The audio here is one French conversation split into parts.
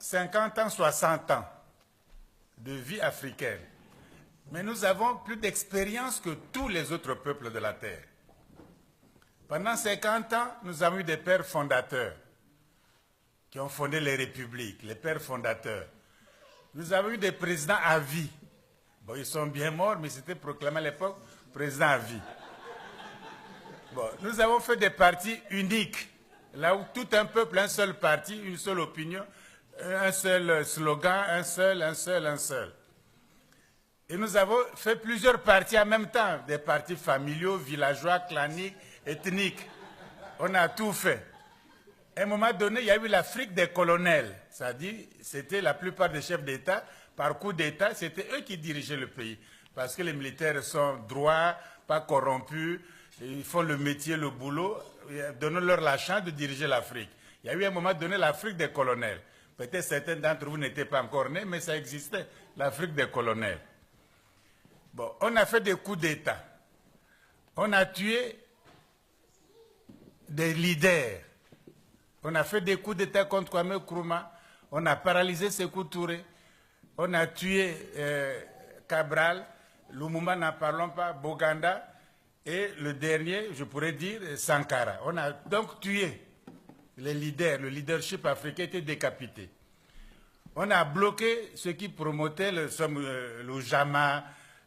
50 ans, 60 ans de vie africaine. Mais nous avons plus d'expérience que tous les autres peuples de la Terre. Pendant 50 ans, nous avons eu des pères fondateurs qui ont fondé les républiques, les pères fondateurs. Nous avons eu des présidents à vie. Bon, ils sont bien morts, mais c'était proclamé à l'époque président à vie. Bon, nous avons fait des partis uniques, là où tout un peuple, un seul parti, une seule opinion, un seul slogan, un seul. Et nous avons fait plusieurs partis en même temps, des partis familiaux, villageois, claniques, ethniques. On a tout fait. À un moment donné, il y a eu l'Afrique des colonels. C'est-à-dire, c'était la plupart des chefs d'État, par coup d'État, c'était eux qui dirigeaient le pays. Parce que les militaires sont droits, pas corrompus, ils font le métier, le boulot, donnons-leur la chance de diriger l'Afrique. Il y a eu à un moment donné l'Afrique des colonels. Peut-être certains d'entre vous n'étaient pas encore nés, mais ça existait, l'Afrique des colonels. Bon, on a fait des coups d'État. On a tué des leaders. On a fait des coups d'État contre Kwame Nkrumah. On a paralysé Sékou Touré. On a tué Cabral. Lumumba, n'en parlons pas. Boganda. Et le dernier, je pourrais dire, Sankara. On a donc tué les leaders. Le leadership africain était décapité. On a bloqué ceux qui promotaient le Jama,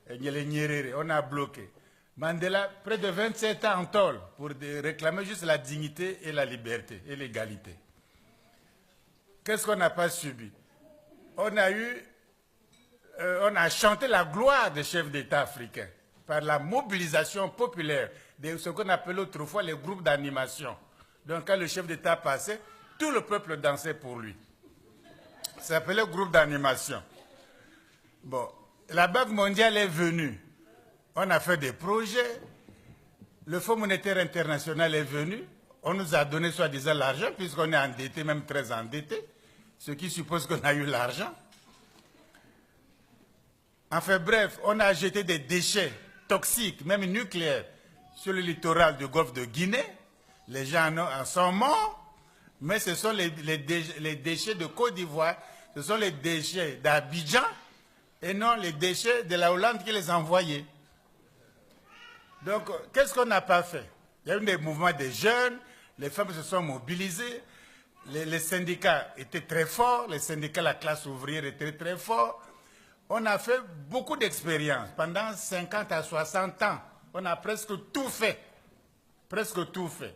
le Nyerere. On a bloqué. Mandela, près de 27 ans en tôle pour réclamer juste la dignité et la liberté et l'égalité. Qu'est-ce qu'on n'a pas subi? On a chanté la gloire des chefs d'État africains par la mobilisation populaire de ce qu'on appelait autrefois les groupes d'animation. Donc quand le chef d'État passait, tout le peuple dansait pour lui. Ça s'appelait groupe d'animation. Bon, la Banque mondiale est venue. On a fait des projets. Le Fonds monétaire international est venu. On nous a donné soi-disant l'argent, puisqu'on est endetté, même très endetté, ce qui suppose qu'on a eu l'argent. Enfin bref, on a jeté des déchets toxiques, même nucléaires, sur le littoral du golfe de Guinée. Les gens en sont morts, mais ce sont les déchets de Côte d'Ivoire, ce sont les déchets d'Abidjan, et non les déchets de la Hollande qui les a envoyés. Donc, qu'est-ce qu'on n'a pas fait? Il y a eu des mouvements des jeunes, les femmes se sont mobilisées, les syndicats étaient très forts, les syndicats, la classe ouvrière était très forts. On a fait beaucoup d'expériences. Pendant 50 à 60 ans, on a presque tout fait. Presque tout fait.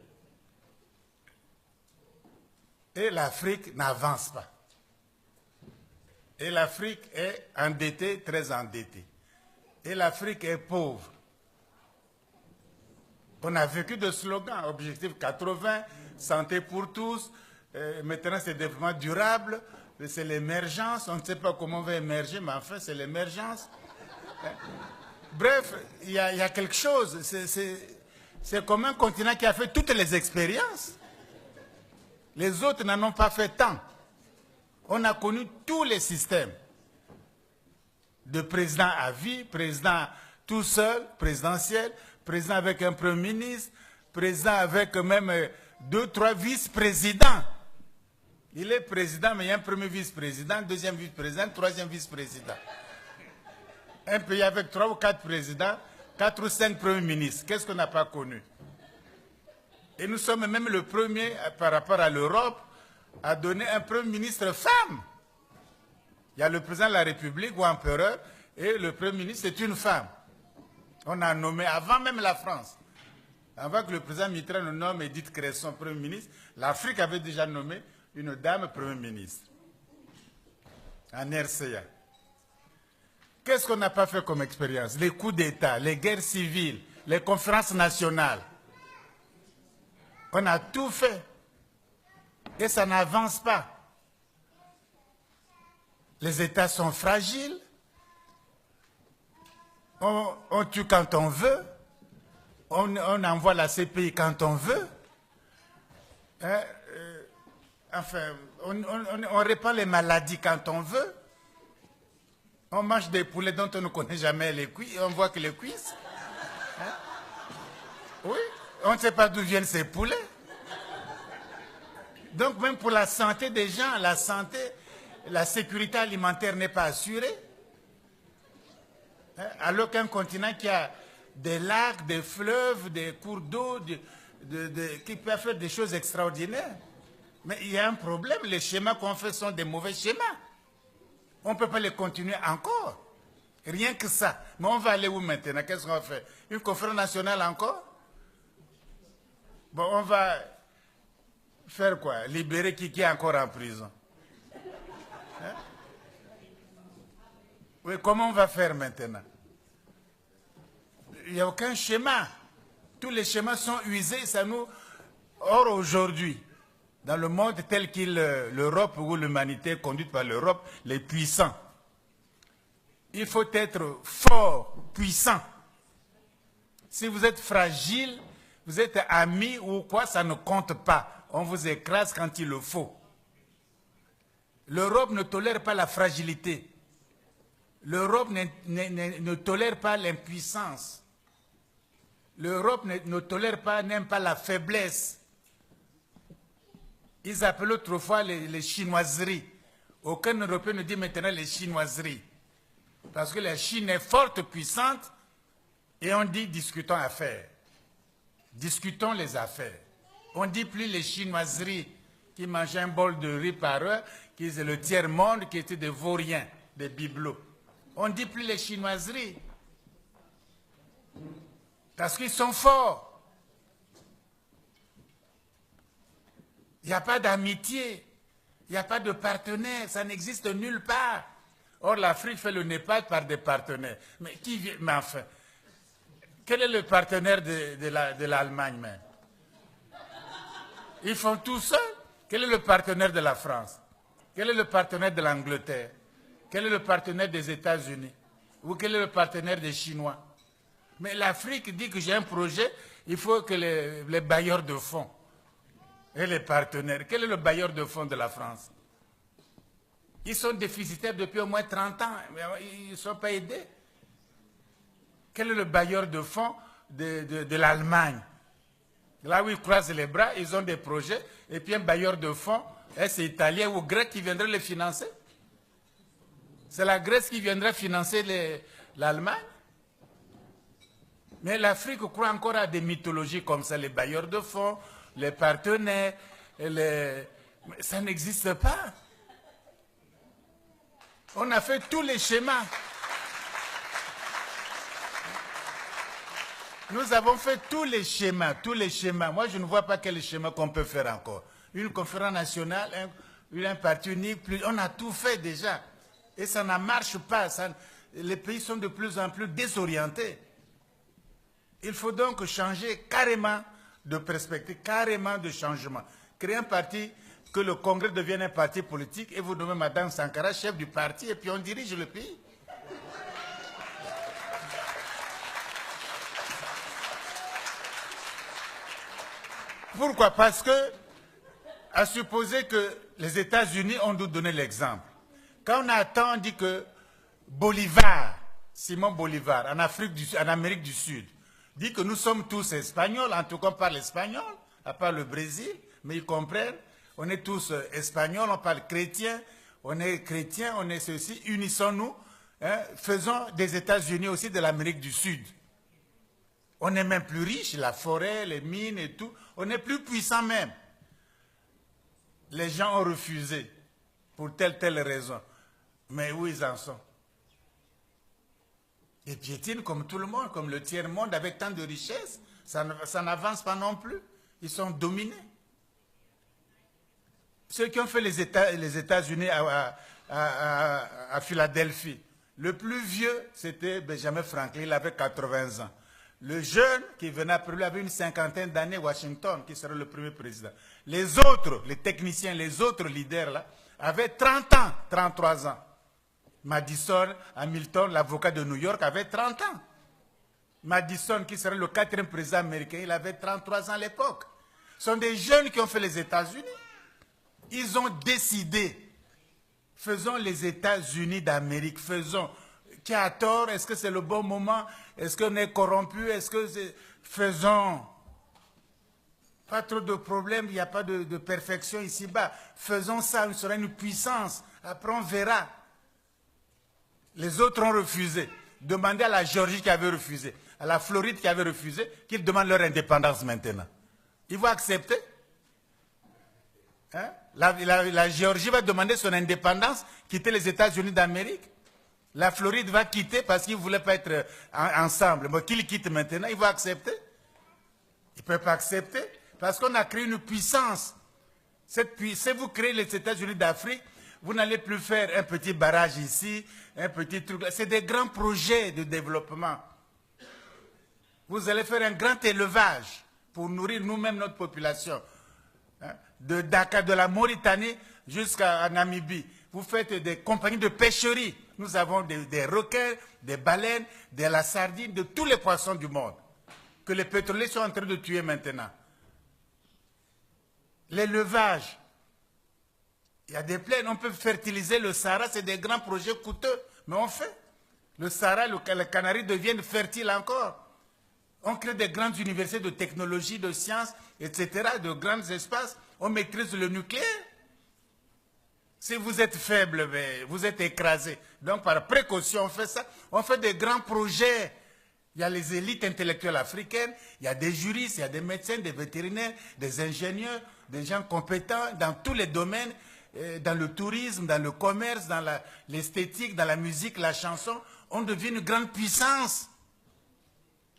Et l'Afrique n'avance pas. Et l'Afrique est endettée, très endettée. Et l'Afrique est pauvre. On a vécu de slogans, objectif 80, santé pour tous, maintenant c'est développement durable, c'est l'émergence, on ne sait pas comment on va émerger, mais enfin c'est l'émergence. Bref, il y a quelque chose, c'est comme un continent qui a fait toutes les expériences. Les autres n'en ont pas fait tant. On a connu tous les systèmes. De président à vie, président tout seul, présidentiel, président avec un premier ministre, président avec même 2, 3 vice-présidents. Il est président, mais il y a un premier vice-président, deuxième vice-président, troisième vice-président. Un pays avec 3 ou 4 présidents, 4 ou 5 premiers ministres. Qu'est-ce qu'on n'a pas connu? Et nous sommes même le premier, par rapport à l'Europe, à donner un premier ministre femme. Il y a le président de la République ou empereur, et le premier ministre, c'est une femme. On a nommé, avant même la France, avant que le président Mitterrand ne nomme Edith Cresson Premier ministre, l'Afrique avait déjà nommé une dame Premier ministre, en RCA. Qu'est-ce qu'on n'a pas fait comme expérience? Les coups d'État, les guerres civiles, les conférences nationales. On a tout fait. Et ça n'avance pas. Les États sont fragiles. On tue quand on veut, on envoie la CPI quand on veut, enfin, on répand les maladies quand on veut, on mange des poulets dont on ne connaît jamais les cuisses, on voit que les cuisses. Hein? Oui, on ne sait pas d'où viennent ces poulets. Donc même pour la santé des gens, la santé, la sécurité alimentaire n'est pas assurée. Hein, alors qu'un continent qui a des lacs, des fleuves, des cours d'eau, qui peut faire des choses extraordinaires. Mais il y a un problème, les schémas qu'on fait sont des mauvais schémas. On ne peut pas les continuer encore. Rien que ça. Mais on va aller où maintenant? Qu'est-ce qu'on va faire? Une conférence nationale encore? Bon, on va faire quoi? Libérer qui est encore en prison? Hein? Oui, comment on va faire maintenant? Il n'y a aucun schéma. Tous les schémas sont usés, ça nous... Or, aujourd'hui, dans le monde tel qu'il l'Europe ou l'humanité est conduite par l'Europe, les puissants, il faut être fort, puissant. Si vous êtes fragile, vous êtes ami ou quoi, ça ne compte pas. On vous écrase quand il le faut. L'Europe ne tolère pas la fragilité. L'Europe ne tolère pas l'impuissance. L'Europe ne tolère pas, n'aime pas la faiblesse. Ils appelaient autrefois les chinoiseries. Aucun Européen ne dit maintenant les chinoiseries. Parce que la Chine est forte, puissante, et on dit discutons affaires. Discutons les affaires. On ne dit plus les chinoiseries qui mangeaient un bol de riz par heure, qui étaient le tiers-monde, qui étaient des vauriens, des bibelots. On ne dit plus les chinoiseries. Parce qu'ils sont forts. Il n'y a pas d'amitié, il n'y a pas de partenaire, ça n'existe nulle part. Or, l'Afrique fait le Népal par des partenaires. Mais qui vient? Mais enfin, quel est le partenaire de l'Allemagne même? Ils font tout seuls. Quel est le partenaire de la France? Quel est le partenaire de l'Angleterre? Quel est le partenaire des États-Unis? Ou quel est le partenaire des Chinois? Mais l'Afrique dit que j'ai un projet, il faut que les bailleurs de fonds et les partenaires. Quel est le bailleur de fonds de la France? Ils sont déficitaires depuis au moins 30 ans, mais ils ne sont pas aidés. Quel est le bailleur de fonds de l'Allemagne? Là où ils croisent les bras, ils ont des projets, et puis un bailleur de fonds, est-ce italien ou grec qui viendrait les financer? C'est la Grèce qui viendrait financer l'Allemagne? Mais l'Afrique croit encore à des mythologies comme ça, les bailleurs de fonds, les partenaires, ça n'existe pas. On a fait tous les schémas. Nous avons fait tous les schémas, tous les schémas. Moi, je ne vois pas quel schéma qu'on peut faire encore. Une conférence nationale, un parti unique, on a tout fait déjà. Et ça ne marche pas. Les pays sont de plus en plus désorientés. Il faut donc changer carrément de perspective, carrément de changement. Créer un parti, que le Congrès devienne un parti politique, et vous nommez Mme Sankara chef du parti, et puis on dirige le pays. Pourquoi? Parce que, à supposer que les États-Unis ont dû donner l'exemple. Quand on attend, on dit que Bolivar, Simon Bolivar, en Amérique du Sud, dit que nous sommes tous espagnols, en tout cas on parle espagnol, à part le Brésil, mais ils comprennent, on est tous espagnols, on parle chrétien, on est ceci, unissons-nous, hein, faisons des États-Unis aussi de l'Amérique du Sud. On est même plus riche, la forêt, les mines et tout, on est plus puissant même. Les gens ont refusé, pour telle raison. Mais où ils en sont? Ils piétinent comme tout le monde, comme le tiers-monde, avec tant de richesses. Ça n'avance pas non plus. Ils sont dominés. Ceux qui ont fait les États-Unis à Philadelphie, le plus vieux, c'était Benjamin Franklin, il avait 80 ans. Le jeune qui venait après lui avait une cinquantaine d'années, Washington, qui serait le premier président. Les autres, les techniciens, les autres leaders, là, avaient 30 ans, 33 ans. Madison, Hamilton, l'avocat de New York, avait 30 ans. Madison, qui serait le 4e président américain, il avait 33 ans à l'époque. Ce sont des jeunes qui ont fait les États-Unis. Ils ont décidé, faisons les États-Unis d'Amérique, faisons. Qui a tort? Est-ce que c'est le bon moment? Est-ce qu'on est corrompu? Est-ce que c'est... Faisons. Pas trop de problèmes, il n'y a pas de perfection ici-bas. Faisons ça, nous serons une puissance Après, on verra. Les autres ont refusé. Demandez à la Géorgie qui avait refusé, à la Floride qui avait refusé, qu'ils demandent leur indépendance maintenant. Ils vont accepter. Hein? La Géorgie va demander son indépendance, quitter les États-Unis d'Amérique. La Floride va quitter parce qu'ils ne voulaient pas être ensemble. Mais qu'ils quittent maintenant, ils vont accepter. Ils ne peuvent pas accepter parce qu'on a créé une puissance. Si vous créez les États-Unis d'Afrique, vous n'allez plus faire un petit barrage ici, un petit truc là. C'est des grands projets de développement. Vous allez faire un grand élevage pour nourrir nous-mêmes notre population. Hein? De Dakar, de la Mauritanie jusqu'à Namibie. Vous faites des compagnies de pêcherie. Nous avons des requins, des baleines, de la sardine, de tous les poissons du monde. Que les pétroliers sont en train de tuer maintenant. L'élevage. Il y a des plaines, on peut fertiliser le Sahara, c'est des grands projets coûteux, mais on fait. Le Sahara, les Canaries deviennent fertiles encore. On crée des grandes universités de technologie, de sciences, etc., de grands espaces. On maîtrise le nucléaire. Si vous êtes faible, vous êtes écrasé. Donc, par précaution, on fait ça. On fait des grands projets. Il y a les élites intellectuelles africaines, il y a des juristes, il y a des médecins, des vétérinaires, des ingénieurs, des gens compétents dans tous les domaines, dans le tourisme, dans le commerce, dans l'esthétique, dans la musique, la chanson. On devient une grande puissance.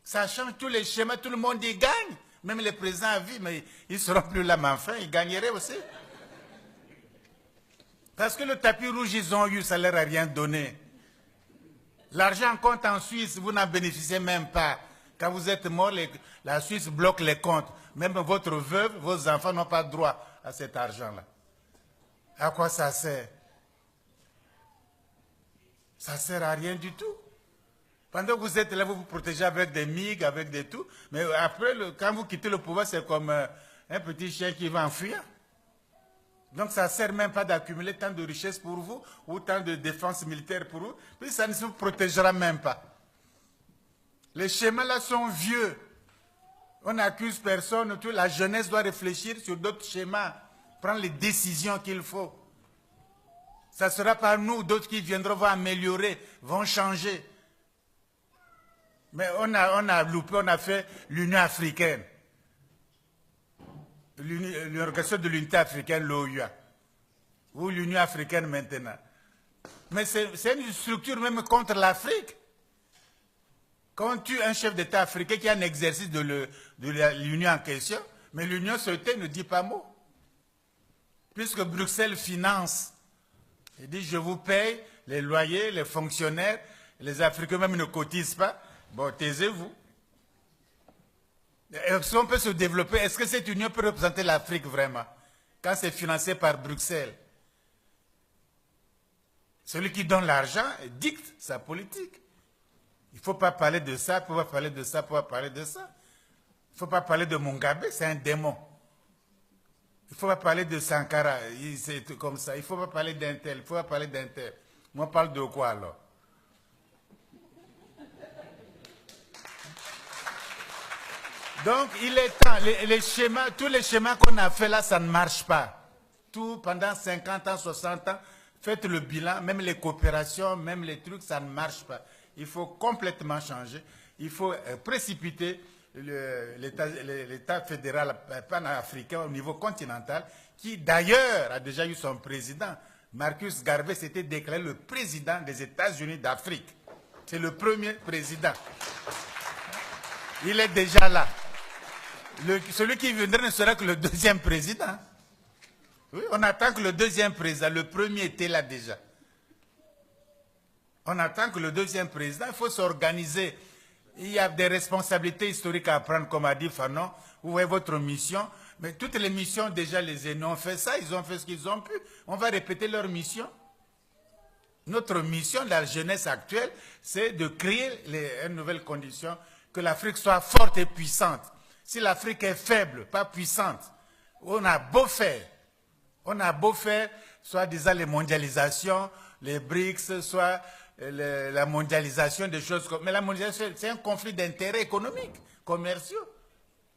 Ça change tous les schémas, tout le monde y gagne. Même les présidents à vie, mais ils ne seront plus là, mais enfin, ils gagneraient aussi. Parce que le tapis rouge, ils ont eu, ça ne leur a rien donné. L'argent compte en Suisse, vous n'en bénéficiez même pas. Quand vous êtes mort, la Suisse bloque les comptes. Même votre veuve, vos enfants n'ont pas droit à cet argent-là. À quoi ça sert? Ça ne sert à rien du tout. Pendant que vous êtes là, vous vous protégez avec des MiG, avec des tout. Mais après, quand vous quittez le pouvoir, c'est comme un petit chien qui va enfuir. Donc ça ne sert même pas d'accumuler tant de richesses pour vous, ou tant de défense militaire pour vous, puis ça ne se protégera même pas. Les schémas là sont vieux. On n'accuse personne, la jeunesse doit réfléchir sur d'autres schémas, prendre les décisions qu'il faut. Ça ne sera pas nous, d'autres qui viendront, vont améliorer, vont changer. Mais on a loupé, on a fait l'Union africaine. L'Organisation de l'Unité africaine, l'OUA, ou l'Union africaine maintenant. Mais c'est une structure même contre l'Afrique. Quand on tue un chef d'État africain qui a un exercice de l'Union en question, mais l'Union se tait, ne dit pas mot. Puisque Bruxelles finance, il dit je vous paye les loyers, les fonctionnaires, les Africains même ne cotisent pas, bon taisez-vous. Si on peut se développer, est-ce que cette union peut représenter l'Afrique vraiment, quand c'est financé par Bruxelles? Celui qui donne l'argent dicte sa politique. Il ne faut pas parler de ça, il ne faut pas parler de ça, il ne faut pas parler de ça. Il ne faut pas parler de Mugabe, c'est un démon. Il ne faut pas parler de Sankara, c'est comme ça. Il ne faut pas parler d'un tel, il ne faut pas parler d'un tel. Moi, on parle de quoi alors? Donc, il est temps, les schémas, tous les schémas qu'on a fait là, ça ne marche pas. Tout pendant 50 ans, 60 ans, faites le bilan, même les coopérations, même les trucs, ça ne marche pas. Il faut complètement changer. Il faut précipiter l'État fédéral panafricain au niveau continental, qui d'ailleurs a déjà eu son président. Marcus Garvey s'était déclaré le président des États-Unis d'Afrique. C'est le premier président. Il est déjà là. Celui qui viendrait ne sera que le deuxième président. Oui, on attend que le deuxième président, le premier était là déjà. On attend que le deuxième président, il faut s'organiser. Il y a des responsabilités historiques à prendre, comme a dit Fanon. Vous voyez votre mission. Mais toutes les missions, déjà, les aînés ont fait ça. Ils ont fait ce qu'ils ont pu. On va répéter leur mission. Notre mission, la jeunesse actuelle, c'est de créer une nouvelle condition, que l'Afrique soit forte et puissante. Si l'Afrique est faible, pas puissante, on a beau faire, soit disant les mondialisations, les BRICS, soit la mondialisation des choses comme... Mais la mondialisation, c'est un conflit d'intérêts économiques, commerciaux.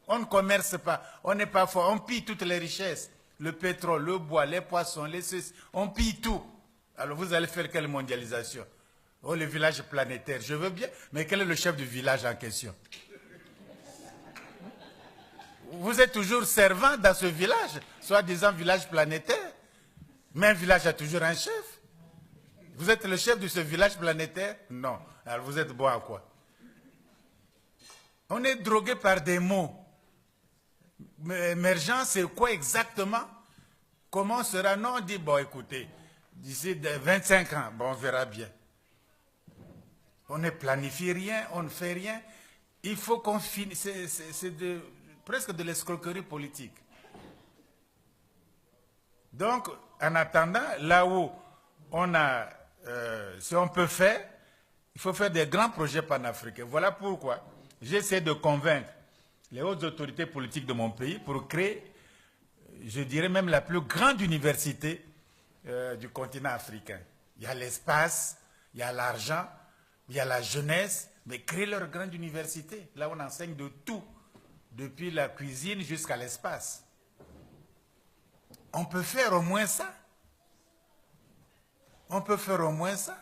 On ne commerce pas, on n'est pas fort, on pille toutes les richesses. Le pétrole, le bois, les poissons, les ceci, on pille tout. Alors vous allez faire quelle mondialisation? Oh, le village planétaire, je veux bien, mais quel est le chef du village en question? Vous êtes toujours servant dans ce village, soi-disant village planétaire, mais un village a toujours un chef. Vous êtes le chef de ce village planétaire? Non. Alors vous êtes bon à quoi? On est drogué par des mots. Mais émergence, c'est quoi exactement? Comment sera? Non, on dit, bon, écoutez, d'ici 25 ans, bon, on verra bien. On ne planifie rien, on ne fait rien. Il faut qu'on finisse. C'est presque de l'escroquerie politique. Donc, en attendant, là où on a, si on peut faire, il faut faire des grands projets panafricains. Voilà pourquoi j'essaie de convaincre les hautes autorités politiques de mon pays pour créer, je dirais même la plus grande université du continent africain. Il y a l'espace, il y a l'argent, il y a la jeunesse, mais créer leur grande université. Là, on enseigne de tout, depuis la cuisine jusqu'à l'espace. On peut faire au moins ça. On peut faire au moins ça.